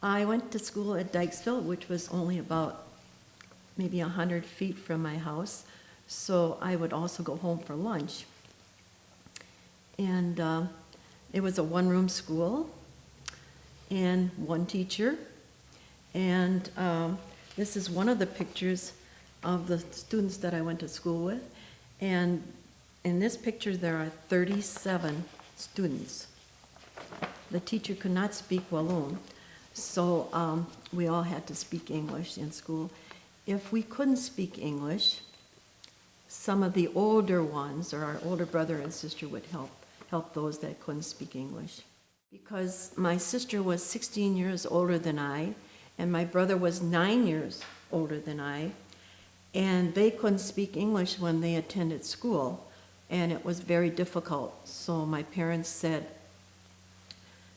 I went to school at Dykesville, which was only about maybe 100 feet from my house, so I would also go home for lunch. And it was a one-room school and one teacher. And this is one of the pictures of the students that I went to school with. And in this picture, there are 37 students. The teacher could not speak Walloon, so we all had to speak English in school. If we couldn't speak English, some of the older ones, or our older brother and sister, would help those that couldn't speak English. Because my sister was 16 years older than I, and my brother was 9 years older than I, and they couldn't speak English when they attended school, and it was very difficult. So my parents said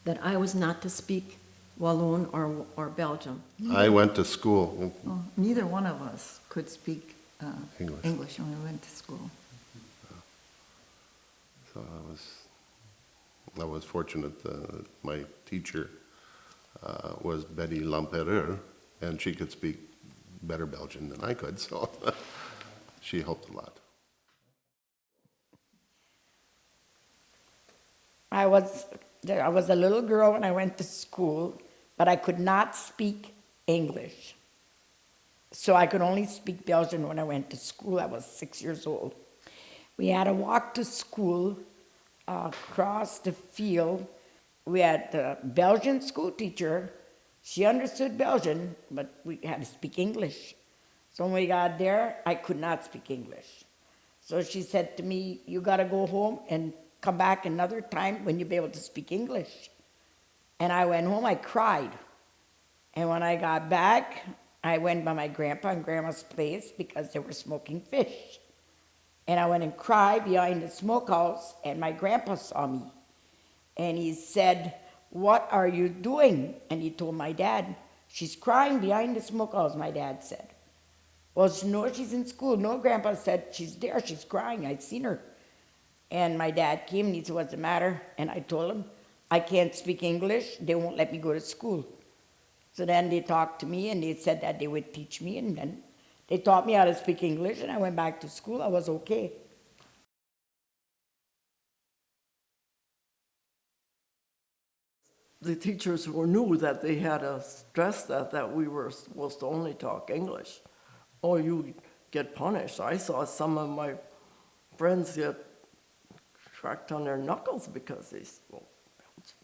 that I was not to speak Walloon or Belgian. I went to school. Well, neither one of us could speak English. English when we went to school. So I was fortunate. My teacher was Betty Lampereur, and she could speak better Belgian than I could, so she helped a lot. I was a little girl when I went to school, but I could not speak English. So I could only speak Belgian when I went to school. I was 6 years old. We had to walk to school across the field. We had a Belgian school teacher. She understood Belgian, but we had to speak English. So when we got there, I could not speak English. So she said to me, "You got to go home and come back another time when you'll be able to speak English." And I went home, I cried. And when I got back, I went by my grandpa and grandma's place because they were smoking fish. And I went and cried behind the smokehouse, and my grandpa saw me. And he said, "What are you doing?" And he told my dad, "She's crying behind the smokehouse," my dad said. "Well, no, she's in school." "No," Grandpa said, "she's there, she's crying, I've seen her." And my dad came and he said, "What's the matter?" And I told him, "I can't speak English, they won't let me go to school." So then they talked to me and they said that they would teach me, and then they taught me how to speak English, and I went back to school. I was okay. The teachers knew that they had to stress that we were supposed to only talk English, or you get punished. I saw some of my friends get cracked on their knuckles because they spoke Belgian.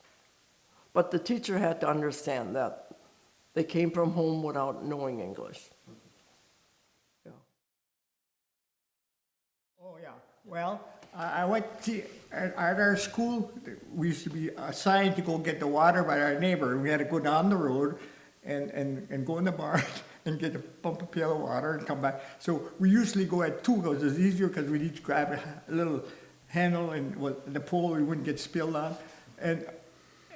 But the teacher had to understand that they came from home without knowing English. Yeah. Oh, yeah. Well, I went to, at our school, we used to be assigned to go get the water by our neighbor. We had to go down the road and go in the barn and get a pump a pail of water and come back. So we usually go at 2 because it's easier because we'd each grab a little handle and the pole we wouldn't get spilled on.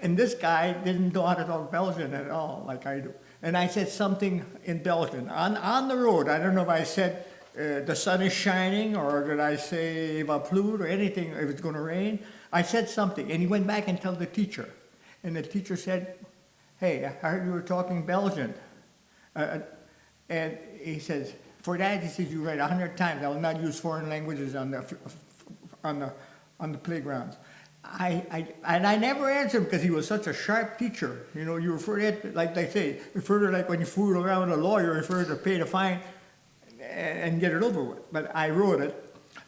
And this guy didn't know how to talk Belgian at all, like I do. And I said something in Belgian on the road. I don't know if I said the sun is shining, or did I say va plout or anything, if it's going to rain. I said something, and he went back and told the teacher. And the teacher said, "Hey, I heard you were talking Belgian." And he says, "For that," he says, "you read 100 times. I will not use foreign languages on the playgrounds." And I never answered him because he was such a sharp teacher. You know, you refer to it, like they say, refer to like when you fool around with a lawyer, refer to pay the fine and get it over with. But I wrote it.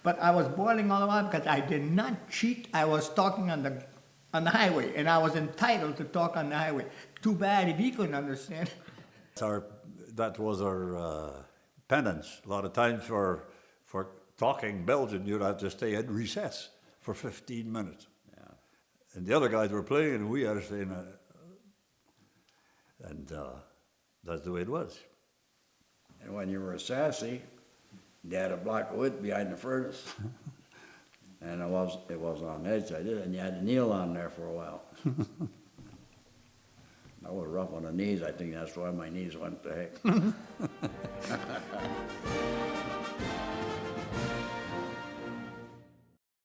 But I was boiling all around because I did not cheat. I was talking on the highway, and I was entitled to talk on the highway. Too bad if he couldn't understand. That was our penance. A lot of times for talking Belgian, you'd have to stay at recess for 15 minutes. And the other guys were playing, and we had to stay in and that's the way it was. And when you were sassy, you had a block of wood behind the furnace. And it was on edge, I did, and you had to kneel on there for a while. I was rough on the knees. I think that's why my knees went to heck.